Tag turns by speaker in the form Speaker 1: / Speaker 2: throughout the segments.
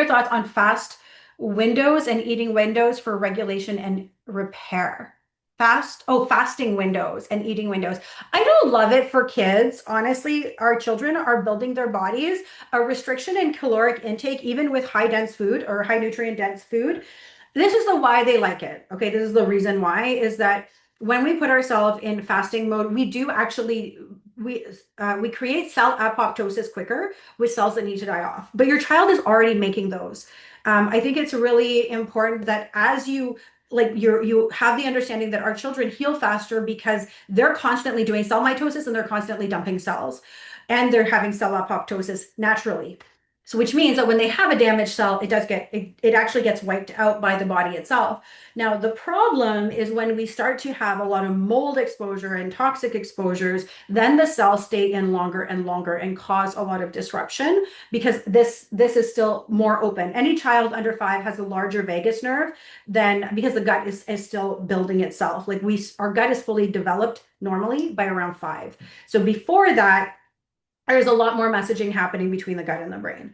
Speaker 1: your thoughts on fast windows and eating windows for regulation and repair? Fasting windows and eating windows. I don't love it for kids. Honestly, our children are building their bodies. A restriction in caloric intake, even with high dense food or high nutrient dense food, this is the why they like it. Okay, this is the reason why is that when we put ourselves in fasting mode, we do actually we create cell apoptosis quicker with cells that need to die off. But your child is already making those. I think it's really important that as you you have the understanding that our children heal faster because they're constantly doing cell mitosis and they're constantly dumping cells and they're having cell apoptosis naturally. So which means that when they have a damaged cell, it actually gets wiped out by the body itself. Now, the problem is when we start to have a lot of mold exposure and toxic exposures, then the cells stay in longer and longer and cause a lot of disruption because this is still more open. Any child under 5 has a larger vagus nerve than because the gut is still building itself. Like our gut is fully developed normally by around 5. So before that, there's a lot more messaging happening between the gut and the brain.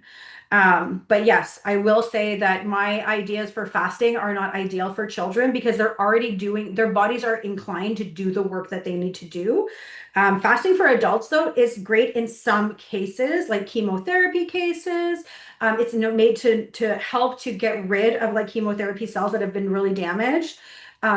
Speaker 1: But yes, I will say that my ideas for fasting are not ideal for children because they're already doing, their bodies are inclined to do the work that they need to do. Fasting for adults, though, is great in some cases, like chemotherapy cases. It's made to help to get rid of like chemotherapy cells that have been really damaged.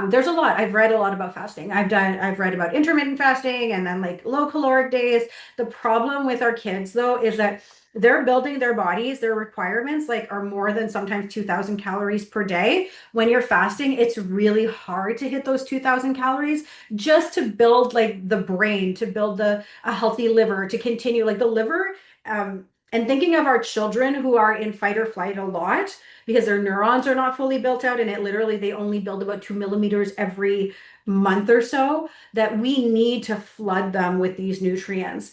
Speaker 1: There's a lot. I've read a lot about fasting. I've read about intermittent fasting and then like low caloric days. The problem with our kids though is that they're building their bodies, their requirements like are more than sometimes 2000 calories per day. When you're fasting, it's really hard to hit those 2000 calories just to build like the brain, to build a healthy liver, to continue like the liver. And thinking of our children who are in fight or flight a lot because their neurons are not fully built out and they only build about 2 millimeters every month or so, that we need to flood them with these nutrients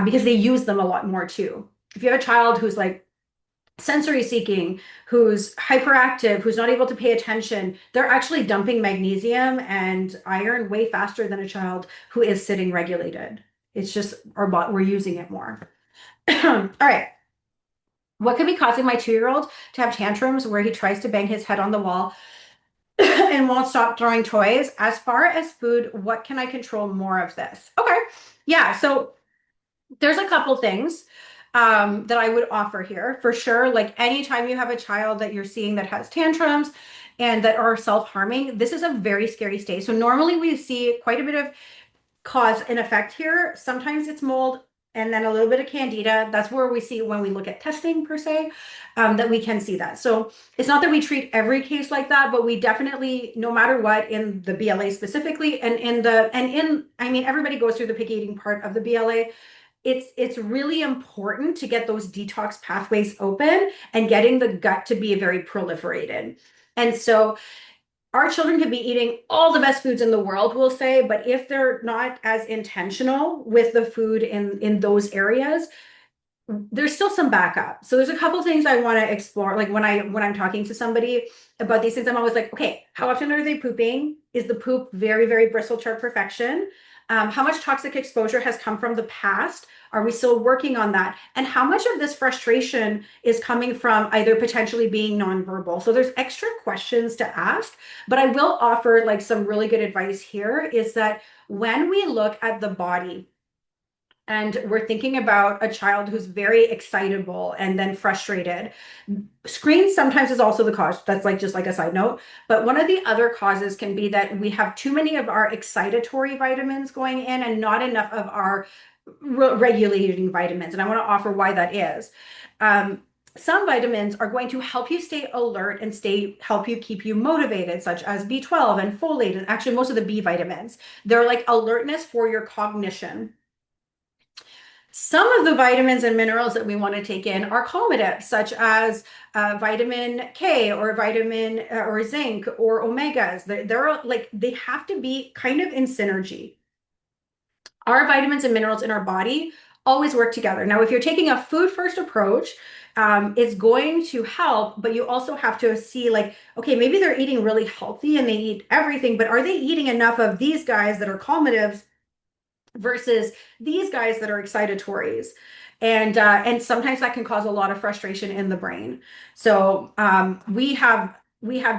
Speaker 1: because they use them a lot more too. If you have a child who's like sensory seeking, who's hyperactive, who's not able to pay attention, they're actually dumping magnesium and iron way faster than a child who is sitting regulated. It's just we're using it more. All right. What could be causing my 2-year-old to have tantrums where he tries to bang his head on the wall and won't stop throwing toys? As far as food, what can I control more of this? Okay. Yeah. So there's a couple things that I would offer here for sure. Like anytime you have a child that you're seeing that has tantrums and that are self-harming, this is a very scary state. So normally we see quite a bit of cause and effect here. Sometimes it's mold and then a little bit of candida. That's where we see when we look at testing per se, that we can see that. So it's not that we treat every case like that, but we definitely, no matter what, in the BLA specifically, I mean, everybody goes through the picky eating part of the BLA. It's really important to get those detox pathways open and getting the gut to be very proliferated. And so our children could be eating all the best foods in the world, we'll say, but if they're not as intentional with the food in those areas, there's still some backup. So there's a couple things I want to explore. Like when I'm talking to somebody about these things, I'm always like, okay, how often are they pooping? Is the poop very, very bristle chart perfection? How much toxic exposure has come from the past? Are we still working on that? And how much of this frustration is coming from either potentially being nonverbal? So there's extra questions to ask, but I will offer like some really good advice here is that when we look at the body, and we're thinking about a child who's very excitable and then frustrated. Screens sometimes is also the cause. That's like just like a side note. But one of the other causes can be that we have too many of our excitatory vitamins going in and not enough of our regulating vitamins. And I want to offer why that is. Some vitamins are going to help you stay alert and help you keep you motivated, such as B12 and folate, and actually most of the B vitamins. They're like alertness for your cognition. Some of the vitamins and minerals that we want to take in are calmatives, such as vitamin K or vitamin or zinc or omegas. They're like, they have to be kind of in synergy. Our vitamins and minerals in our body always work together. Now, if you're taking a food first approach, it's going to help, but you also have to see like, okay, maybe they're eating really healthy and they eat everything, but are they eating enough of these guys that are calmatives versus these guys that are excitatories? And sometimes that can cause a lot of frustration in the brain. So we have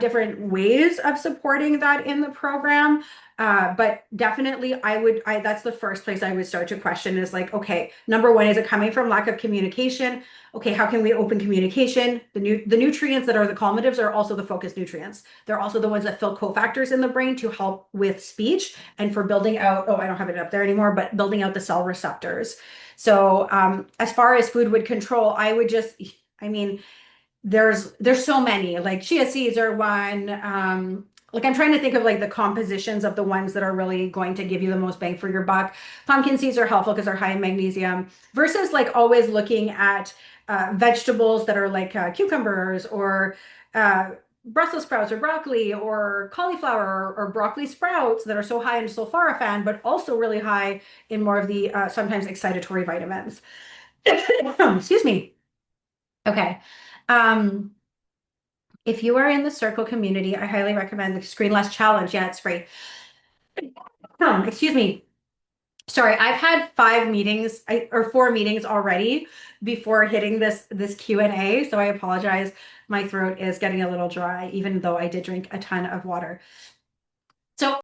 Speaker 1: different ways of supporting that in the program. But definitely that's the first place I would start to question is like, okay, number one, is it coming from lack of communication? Okay, how can we open communication? The nutrients that are the calmatives are also the focus nutrients. They're also the ones that fill cofactors in the brain to help with speech and for building out, oh, I don't have it up there anymore, but building out the cell receptors. So as far as food would control, I mean, there's so many. Like chia seeds are one. Like I'm trying to think of like the compositions of the ones that are really going to give you the most bang for your buck. Pumpkin seeds are helpful because they're high in magnesium, versus like always looking at vegetables that are like cucumbers or uh, Brussels sprouts or broccoli or cauliflower or broccoli sprouts that are so high in sulforaphane, but also really high in more of the sometimes excitatory vitamins. Excuse me. Okay. Um, if you are in the circle community, I highly recommend the Screen Less Challenge. Yeah, it's free. Excuse me. Sorry, I've had 5 meetings or 4 meetings already before hitting this Q&A, so I apologize. My throat is getting a little dry, even though I did drink a ton of water.